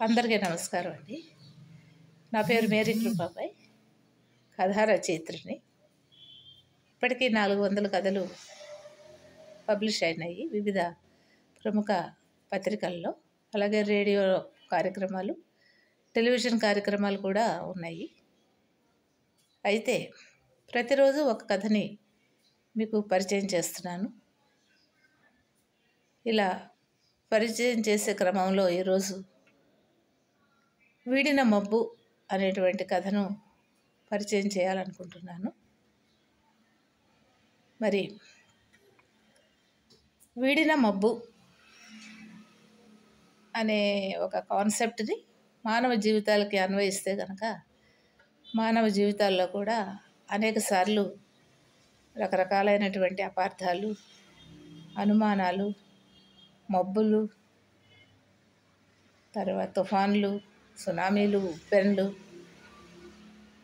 అందరికీ నమస్కారం అండి. నా పేరు మేరీ కృపాబాయ్, కథా రచయిత్రిని. ఇప్పటికీ 400 కథలు పబ్లిష్ అయినాయి వివిధ ప్రముఖ పత్రికల్లో. అలాగే రేడియో కార్యక్రమాలు, టెలివిజన్ కార్యక్రమాలు కూడా ఉన్నాయి. అయితే ప్రతిరోజు ఒక కథని మీకు పరిచయం చేస్తున్నాను. ఇలా పరిచయం చేసే క్రమంలో ఈరోజు వీడిన మబ్బు అనేటువంటి కథను పరిచయం చేయాలనుకుంటున్నాను. మరి వీడిన మబ్బు అనే ఒక కాన్సెప్ట్ని మానవ జీవితాలకి అన్వయిస్తే కనుక మానవ జీవితాల్లో కూడా అనేక సార్లు రకరకాలైనటువంటి అపార్థాలు, అనుమానాలు, మబ్బులు, తర్వాత తుఫాన్లు, సునామీలు, ఉప్పెన్లు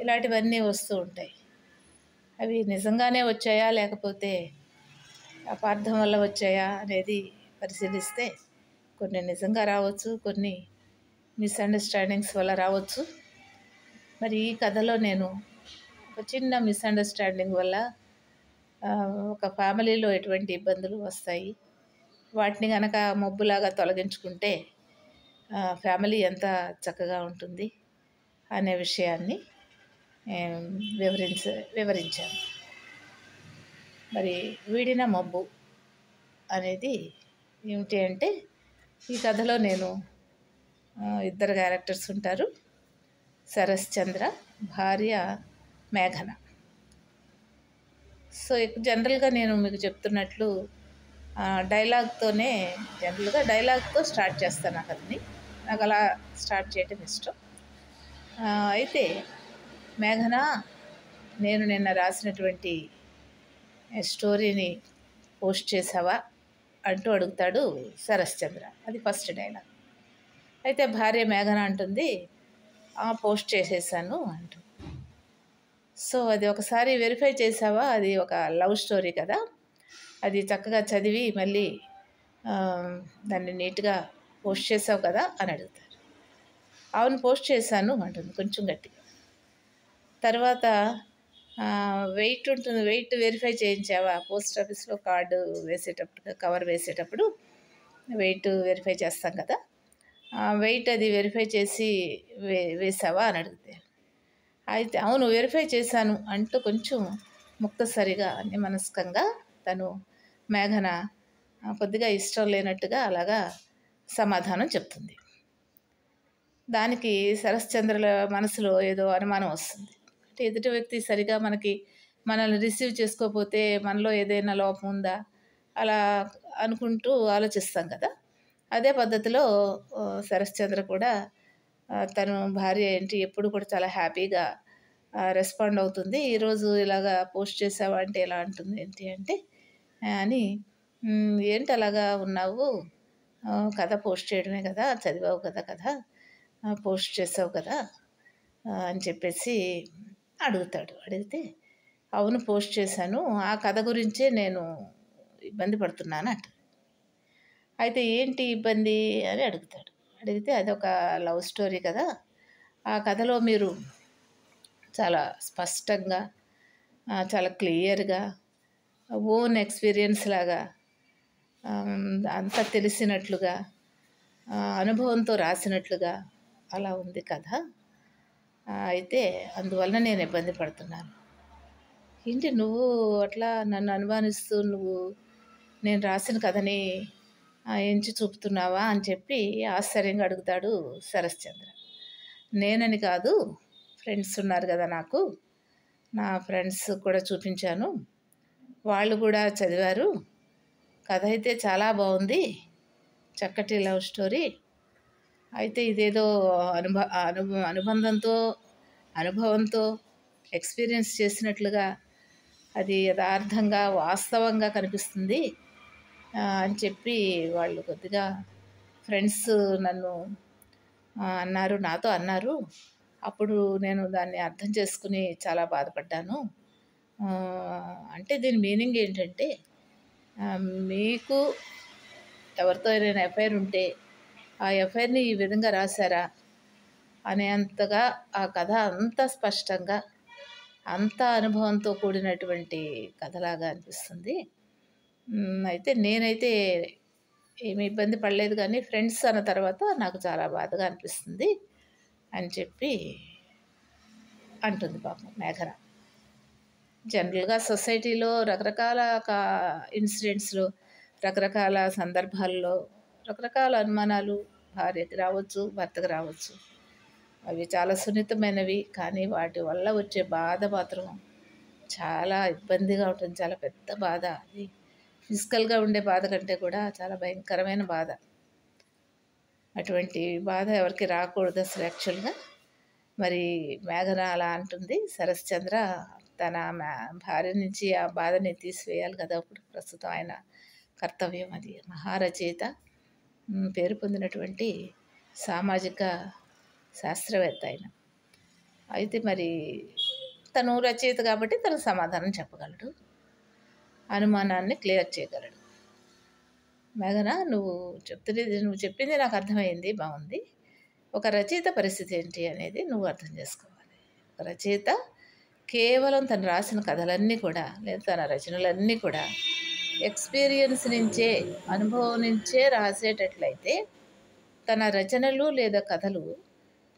ఇలాంటివన్నీ వస్తూ ఉంటాయి. అవి నిజంగానే వచ్చాయా లేకపోతే అపార్థం వల్ల వచ్చాయా అనేది పరిశీలిస్తే కొన్ని నిజంగా రావచ్చు, కొన్ని మిస్అండర్స్టాండింగ్స్ వల్ల రావచ్చు. మరి ఈ కథలో నేను ఒక చిన్న మిస్అండర్స్టాండింగ్ వల్ల ఒక ఫ్యామిలీలో ఎటువంటి ఇబ్బందులు వస్తాయి, వాటిని కనుక మబ్బులాగా తొలగించుకుంటే ఫ్యామిలీ ఎంత చక్కగా ఉంటుంది అనే విషయాన్ని వివరించాను. మరి వీడిన మబ్బు అనేది ఏమిటి అంటే, ఈ కథలో నేను ఇద్దరు క్యారెక్టర్స్ ఉంటారు. శరత్ చంద్ర, భార్య మేఘన. సో జనరల్గా నేను మీకు చెప్తున్నట్లు డైలాగ్తో స్టార్ట్ చేస్తాను ఆ కథని. నాకు అలా స్టార్ట్ చేయటం ఇష్టం. అయితే మేఘన, నేను నిన్న రాసినటువంటి స్టోరీని పోస్ట్ చేసావా అంటూ అడుగుతాడు శరత్ చంద్ర. అది ఫస్ట్ డైలాగ్. అయితే భార్య మేఘన అంటుంది, పోస్ట్ చేసేసాను అంటూ. సో అది ఒకసారి వెరిఫై చేసావా, అది ఒక లవ్ స్టోరీ కదా, అది చక్కగా చదివి మళ్ళీ దాన్ని నీట్గా పోస్ట్ చేసావు కదా అని అడుగుతారు. అవును, పోస్ట్ చేశాను అంటుంది కొంచెం గట్టిగా. తర్వాత వెయిట్ ఉంటుంది, వెయిట్ వెరిఫై చేయించావా, పోస్ట్ ఆఫీస్లో కార్డు వేసేటప్పుడు, కవర్ వేసేటప్పుడు వెయిట్ వెరిఫై చేస్తాం కదా, వెయిట్ అది వెరిఫై చేసి వేసావా అని అడుగుతారు. అయితే అవును వెరిఫై చేశాను అంటూ కొంచెం ముక్తసరిగా అన్యమనస్కంగా తను మేఘన కొద్దిగా ఇష్టం లేనట్టుగా అలాగా సమాధానం చెప్తుంది. దానికి శరత్చంద్రుల మనసులో ఏదో అనుమానం వస్తుంది. అంటే ఎదుటి వ్యక్తి సరిగా మనల్ని రిసీవ్ చేసుకోకపోతే మనలో ఏదైనా లోపం ఉందా అలా అనుకుంటూ ఆలోచిస్తాం కదా. అదే పద్ధతిలో శరత్చంద్ర కూడా తను భార్య ఏంటి ఎప్పుడు కూడా చాలా హ్యాపీగా రెస్పాండ్ అవుతుంది. ఈరోజు ఇలాగా పోస్ట్ చేసావా అంటే ఎలా అంటుంది ఏంటి అంటే అని, ఏంటి అలాగా ఉన్నావు, కథ పోస్ట్ చేయడమే కదా, చదివావు కదా కథ, పోస్ట్ చేసావు కదా అని చెప్పేసి అడుగుతాడు. అడిగితే అవును పోస్ట్ చేశాను, ఆ కథ గురించే నేను ఇబ్బంది పడుతున్నాను అంట. అయితే ఏంటి ఇబ్బంది అని అడుగుతాడు. అడిగితే అదొక లవ్ స్టోరీ కదా, ఆ కథలో మీరు చాలా స్పష్టంగా, చాలా క్లియర్గా ఓన్ ఎక్స్పీరియన్స్ లాగా అంతా తెలిసినట్లుగా, అనుభవంతో రాసినట్లుగా అలా ఉంది కథ. అయితే అందువలన నేను ఇబ్బంది పడుతున్నాను. ఏంటి నువ్వు అట్లా నన్ను అనుమానిస్తూ నేను రాసిన కథని ఎంచి చూపుతున్నావా అని చెప్పి ఆశ్చర్యంగా అడుగుతాడు శరత్చంద్ర. నేనని కాదు, ఫ్రెండ్స్ ఉన్నారు కదా నాకు, నా ఫ్రెండ్స్ కూడా చూపించాను, వాళ్ళు కూడా చదివారు, కథ అయితే చాలా బాగుంది, చక్కటి లవ్ స్టోరీ. అయితే ఇదేదో అనుభవంతో ఎక్స్పీరియన్స్ చేసినట్లుగా అది యథార్థంగా వాస్తవంగా కనిపిస్తుంది అని చెప్పి వాళ్ళు కొద్దిగా ఫ్రెండ్స్ నన్ను నాతో అన్నారు. అప్పుడు నేను దాన్ని అర్థం చేసుకుని చాలా బాధపడ్డాను. అంటే దీని మీనింగ్ ఏంటంటే, మీకు ఎవరితో అయినా ఎఫ్ఐఆర్ ఉంటే ఆ ఎఫ్ఐఆర్ని ఈ విధంగా రాశారా అనేంతగా ఆ కథ అంత స్పష్టంగా, అంత అనుభవంతో కూడినటువంటి కథలాగా అనిపిస్తుంది. అయితే నేనైతే ఏమి ఇబ్బంది పడలేదు, కానీ ఫ్రెండ్స్ అన్న తర్వాత నాకు చాలా బాధగా అనిపిస్తుంది అని చెప్పి అంటుంది పాపం మేఘన. జనరల్గా సొసైటీలో రకరకాల ఇన్సిడెంట్స్లో, రకరకాల సందర్భాల్లో రకరకాల అనుమానాలు భార్యకి రావచ్చు, భర్తకు రావచ్చు. అవి చాలా సున్నితమైనవి, కానీ వాటి వల్ల వచ్చే బాధ మాత్రం చాలా ఇబ్బందిగా ఉంటుంది. చాలా పెద్ద బాధ అది. ఫిజికల్గా ఉండే బాధ కంటే కూడా చాలా భయంకరమైన బాధ. అటువంటి బాధ ఎవరికి రాకూడదు అసలు యాక్చువల్గా. మరి మేఘన అలా అంటుంది. శరశ్చంద్ర తన భార్య నుంచి ఆ బాధని తీసివేయాలి కదా, ఇప్పుడు ప్రస్తుతం ఆయన కర్తవ్యం అది. మహారచయిత, పేరు పొందినటువంటి సామాజిక శాస్త్రవేత్త ఆయన. అయితే మరి తను రచయిత కాబట్టి తను సమాధానం చెప్పగలడు, అనుమానాన్ని క్లియర్ చేయగలడు. మేఘన, నువ్వు చెప్పింది నాకు అర్థమైంది, బాగుంది. ఒక రచయిత పరిస్థితి ఏంటి అనేది నువ్వు అర్థం చేసుకోవాలి. ఒక రచయిత కేవలం తను రాసిన కథలన్నీ కూడా, లేదా తన రచనలన్నీ కూడా ఎక్స్పీరియన్స్ నుంచే, అనుభవం నుంచే రాసేటట్లయితే తన రచనలు లేదా కథలు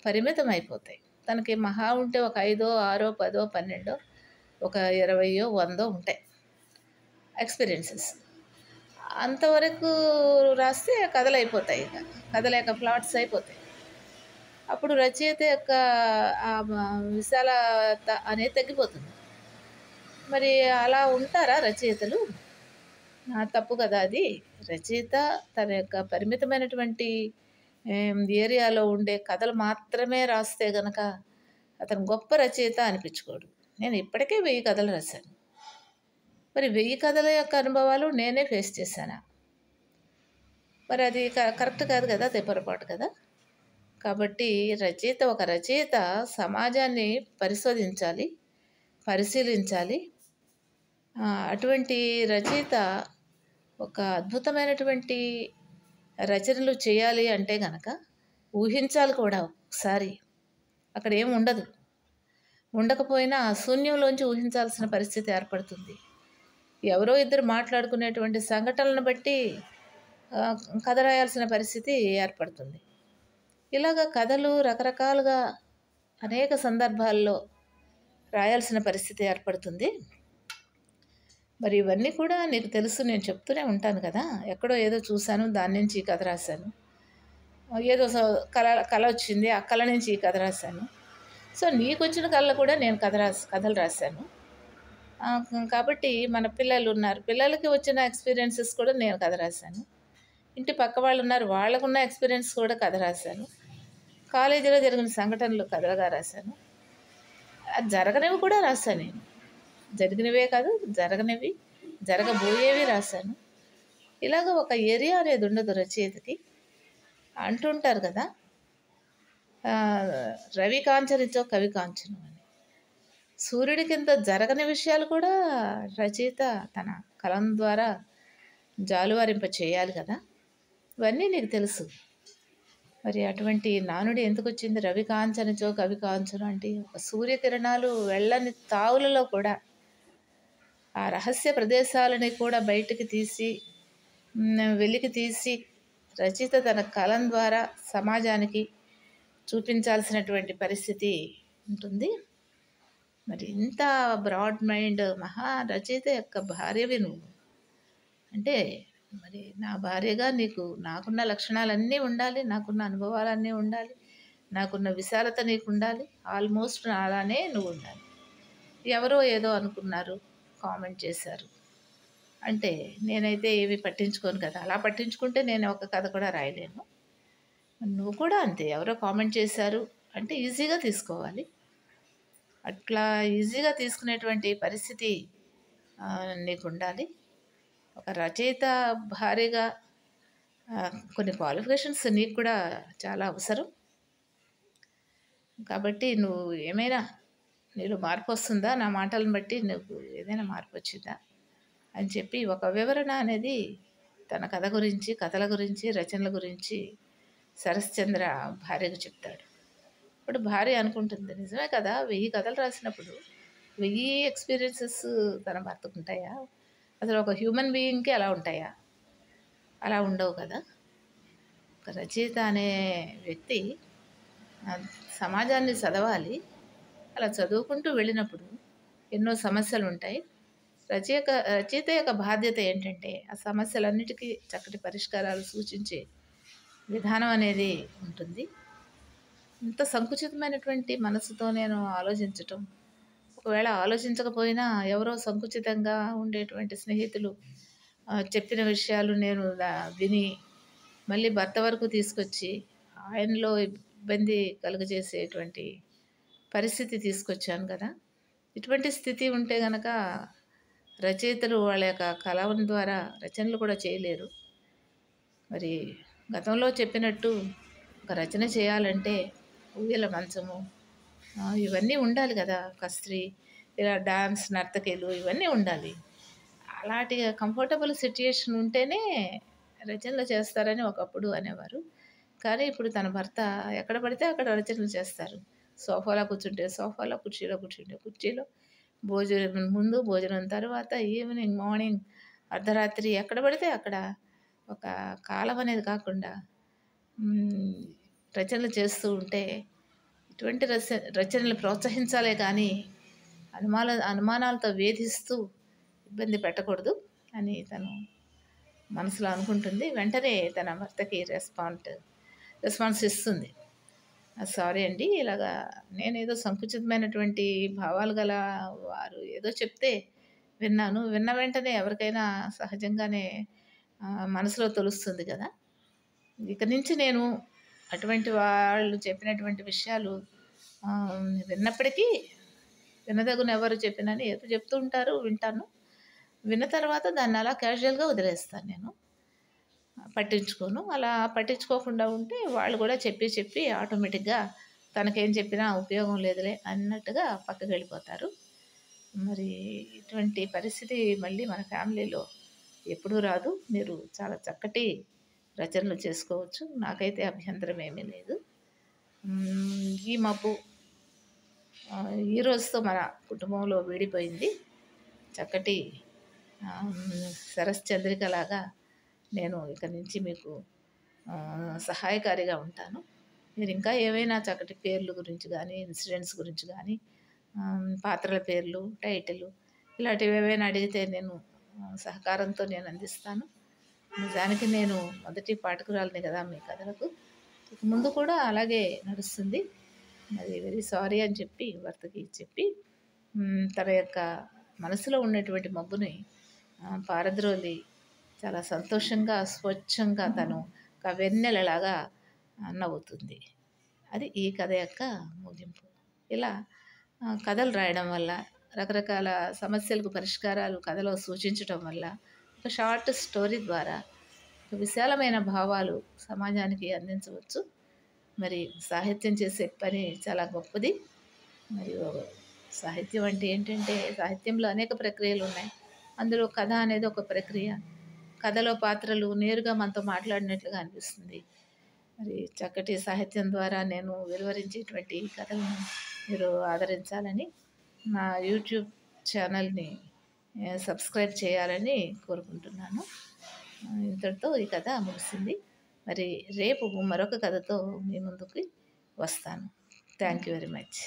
పరిమితం అయిపోతాయి. తనకి మహా ఉంటే ఒక 5, 6, 10, 12, ఒక 20, 100 ఉంటాయి ఎక్స్పీరియన్సెస్. అంతవరకు రాస్తే కథలు అయిపోతాయి, ఇక కథల యొక్క ప్లాట్స్ అయిపోతాయి. అప్పుడు రచయిత యొక్క విశాలత అనేది తగ్గిపోతుంది. మరి అలా ఉంటారా రచయితలు? తప్పు కదా అది. రచయిత తన యొక్క పరిమితమైనటువంటి ఏరియాలో ఉండే కథలు మాత్రమే రాస్తే గనక అతను గొప్ప రచయిత అనిపించుకోడు. నేను ఇప్పటికే 1000 కథలు రాశాను. మరి 1000 కథల యొక్క అనుభవాలు నేనే ఫేస్ చేశాను. మరి అది కరెక్ట్ కాదు కదా, అది పొరపాటు కదా. కాబట్టి ఒక రచయిత సమాజాన్ని పరిశోధించాలి, పరిశీలించాలి. అటువంటి రచయిత ఒక అద్భుతమైనటువంటి రచనలు చేయాలి అంటే గనక ఊహించాలి కూడా ఒకసారి. అక్కడ ఏమి ఉండదు, ఉండకపోయినా శూన్యంలోంచి ఊహించాల్సిన పరిస్థితి ఏర్పడుతుంది. ఎవరో ఇద్దరు మాట్లాడుకునేటువంటి సంఘటనలను బట్టి కథ రాయాల్సిన పరిస్థితి ఏర్పడుతుంది. ఇలాగ కథలు రకరకాలుగా అనేక సందర్భాల్లో రాయాల్సిన పరిస్థితి ఏర్పడుతుంది. మరి ఇవన్నీ కూడా నీకు తెలుసు, నేను చెప్తూనే ఉంటాను కదా. ఎక్కడో ఏదో చూశాను, దాని నుంచి ఈ కథ రాశాను. ఏదో కళ వచ్చింది, ఆ కళ నుంచి ఈ కథ రాశాను. సో నీకు వచ్చిన కళలు కూడా నేను కథలు రాశాను. కాబట్టి మన పిల్లలు ఉన్నారు, పిల్లలకి వచ్చిన ఎక్స్పీరియన్సెస్ కూడా నేను కథ రాశాను. ఇంటి పక్క వాళ్ళు ఉన్నారు, వాళ్ళకున్న ఎక్స్పీరియన్స్ కూడా కథ రాశాను. కాలేజీలో జరిగిన సంఘటనలు కథలుగా రాశాను. అది జరగనివి కూడా రాశాను నేను. జరిగినవే కాదు, జరగనివి, జరగబోయేవి రాశాను. ఇలాగ ఒక ఏరియా అనేది ఉండదు రచయితకి. అంటుంటారు కదా, రవి కాంచనిచో కవి కాంచను అని. సూర్యుడి కింద జరగని విషయాలు కూడా రచయిత తన కలం ద్వారా జాలువారింప చేయాలి కదా. ఇవన్నీ నీకు తెలుసు. మరి అటువంటి నానుడి ఎందుకు వచ్చింది? రవి కాంచనిచో కవి కాంచను అంటే ఒక సూర్యకిరణాలు వెళ్ళని తావులలో కూడా ఆ రహస్య ప్రదేశాలని కూడా బయటికి తీసి, వెలికి తీసి రచయిత తన కలం ద్వారా సమాజానికి చూపించాల్సినటువంటి పరిస్థితి ఉంటుంది. మరి ఇంత బ్రాడ్ మైండ్ మహా రచయిత యొక్క భార్యవి నువ్వు అంటే, మరి నా భార్యగా నాకున్న లక్షణాలన్నీ ఉండాలి, నాకున్న అనుభవాలన్నీ ఉండాలి, నాకున్న విశాలత నీకు ఉండాలి. ఆల్మోస్ట్ అలానే నువ్వు ఉండాలి. ఎవరో ఏదో అనుకున్నారు, కామెంట్ చేశారు అంటే నేనైతే ఏవి పట్టించుకోను కదా. అలా పట్టించుకుంటే నేను ఒక కథ కూడా రాయలేను. నువ్వు కూడా అంతే, ఎవరో కామెంట్ చేశారు అంటే ఈజీగా తీసుకోవాలి. అట్లా ఈజీగా తీసుకునేటువంటి పరిస్థితి నీకు ఉండాలి. ఒక రచయిత భార్యగా కొన్ని క్వాలిఫికేషన్స్ నీకు కూడా చాలా అవసరం. కాబట్టి నువ్వు ఏమైనా, నీలో మార్పు వస్తుందా నా మాటలను బట్టి, నువ్వు ఏదైనా మార్పు వచ్చిందా అని చెప్పి ఒక వివరణ అనేది తన కథ గురించి, కథల గురించి, రచనల గురించి శరశ్చంద్ర భార్యకు చెప్తాడు. ఇప్పుడు భార్య అనుకుంటుంది, నిజమే కదా, 1000 కథలు రాసినప్పుడు 1000 ఎక్స్పీరియన్సెస్ తన భర్తకుంటాయా? అసలు ఒక హ్యూమన్ బీయింగ్‌కి అలా ఉంటాయా? అలా ఉండవు కదా! ఒక రచయిత అనే వ్యక్తి సమాజాన్ని చదవాలి. అలా చదువుకుంటూ వెళ్ళినప్పుడు ఎన్నో సమస్యలుంటాయి. రచయిత యొక్క బాధ్యత ఏంటంటే, ఆ సమస్యలన్నిటికీ చక్కటి పరిష్కారాలు సూచించే విధానం అనేది ఉంటుంది. ఇంత సంకుచితమైనటువంటి మనసుతో నేను ఆలోచించటం, ఒకవేళ ఆలోచించకపోయినా ఎవరో సంకుచితంగా ఉండేటువంటి స్నేహితులు చెప్పిన విషయాలు నేను విని మళ్ళీ భర్త వరకు తీసుకొచ్చి ఆయనలో ఇబ్బంది కలుగజేసేటువంటి పరిస్థితి తీసుకొచ్చాను కదా! ఇటువంటి స్థితి ఉంటే గనక రచయితలు వాళ్ళ యొక్క కలం ద్వారా రచనలు కూడా చేయలేరు. మరి గతంలో చెప్పినట్టు ఒక రచన చేయాలంటే ఊయల మంచము ఇవన్నీ ఉండాలి కదా! కస్త్రీ, ఇలా డాన్స్ నర్తకిలు ఇవన్నీ ఉండాలి. అలాంటి కంఫర్టబుల్ సిట్యుయేషన్ ఉంటేనే రచనలు చేస్తారని ఒకప్పుడు అనేవారు. కానీ ఇప్పుడు తన భర్త ఎక్కడ పడితే అక్కడ రచనలు చేస్తారు. సోఫాలో కూర్చుంటే సోఫాలో, కుర్చీలో కూర్చుంటే కుర్చీలో, భోజనం ముందు, భోజనం తర్వాత, ఈవినింగ్, మార్నింగ్, అర్ధరాత్రి ఎక్కడ పడితే అక్కడ ఒక కాలం అనేది కాకుండా రచనలు చేస్తూ ఉంటే ఇటువంటి రచనలు ప్రోత్సహించాలే కానీ అనుమానాలతో వేధిస్తూ ఇబ్బంది పెట్టకూడదు అని తను మనసులో అనుకుంటుంది. వెంటనే తన భర్తకి రెస్పాన్స్ ఇస్తుంది. సారీ అండి, ఇలాగా నేనేదో సంకుచితమైనటువంటి భావాలు గల వారు ఏదో చెప్తే విన్నాను. విన్న వెంటనే ఎవరికైనా సహజంగానే మనసులో తొలుస్తుంది కదా! ఇక నుంచి నేను అటువంటి వాళ్ళు చెప్పినటువంటి విషయాలు విన్నప్పటికీ వినదగున ఎవరు చెప్పినని ఏదో చెప్తూ ఉంటారు, వింటాను. విన్న తర్వాత దాన్ని అలా క్యాజువల్గా వదిలేస్తాను, నేను పట్టించుకోను. అలా పట్టించుకోకుండా ఉంటే వాళ్ళు కూడా చెప్పి ఆటోమేటిక్గా తనకేం చెప్పినా ఉపయోగం లేదులే అన్నట్టుగా పక్కకి వెళ్ళిపోతారు. మరి ఇటువంటి పరిస్థితి మళ్ళీ మన ఫ్యామిలీలో ఎప్పుడూ రాదు. మీరు చాలా చక్కటి రచనలు చేసుకోవచ్చు. నాకైతే అభ్యంతరం ఏమీ లేదు. ఈ మబ్బు ఈ రోజుతో మన కుటుంబంలో విడిపోయింది. చక్కటి శరశ్చంద్రికలాగా నేను ఇక నుంచి మీకు సహాయకారిగా ఉంటాను. మీరు ఇంకా ఏవైనా చక్కటి పేర్లు గురించి కానీ, ఇన్సిడెంట్స్ గురించి కానీ, పాత్రల పేర్లు, టైటిల్ ఇలాంటివి ఏవైనా అడిగితే నేను సహకారంతో నేను అందిస్తాను. నిజానికి నేను మొదటి పాఠకురాలిని కదా మీ కథలకు. ఇక ముందు కూడా అలాగే నడుస్తుంది. మరి వెరీ సారీ అని చెప్పి భర్తకి చెప్పి తన యొక్క మనసులో ఉన్నటువంటి మబ్బుని పారద్రోలి చాలా సంతోషంగా, స్వచ్ఛంగా తను ఒక వెన్నెలలాగా నవ్వుతుంది. అది ఈ కథ యొక్క ముగింపు. ఇలా కథలు రాయడం వల్ల, రకరకాల సమస్యలకు పరిష్కారాలు కథలో సూచించడం వల్ల, ఒక షార్ట్ స్టోరీ ద్వారా విశాలమైన భావాలు సమాజానికి అందించవచ్చు. మరి సాహిత్యం చేసే పని చాలా గొప్పది. మరియు సాహిత్యం అంటే ఏంటంటే, సాహిత్యంలో అనేక ప్రక్రియలు ఉన్నాయి. అందులో కథ అనేది ఒక ప్రక్రియ. కథలో పాత్రలు నేరుగా మనతో మాట్లాడినట్లుగా అనిపిస్తుంది. మరి చక్కటి సాహిత్యం ద్వారా నేను వెలువరించేటువంటి కథలను మీరు ఆదరించాలని, నా యూట్యూబ్ ఛానల్ని సబ్స్క్రైబ్ చేయాలని కోరుకుంటున్నాను. ఇంతటితో ఈ కథ ముగిసింది. మరి రేపు మరొక కథతో మీ ముందుకి వస్తాను. Thank you very much.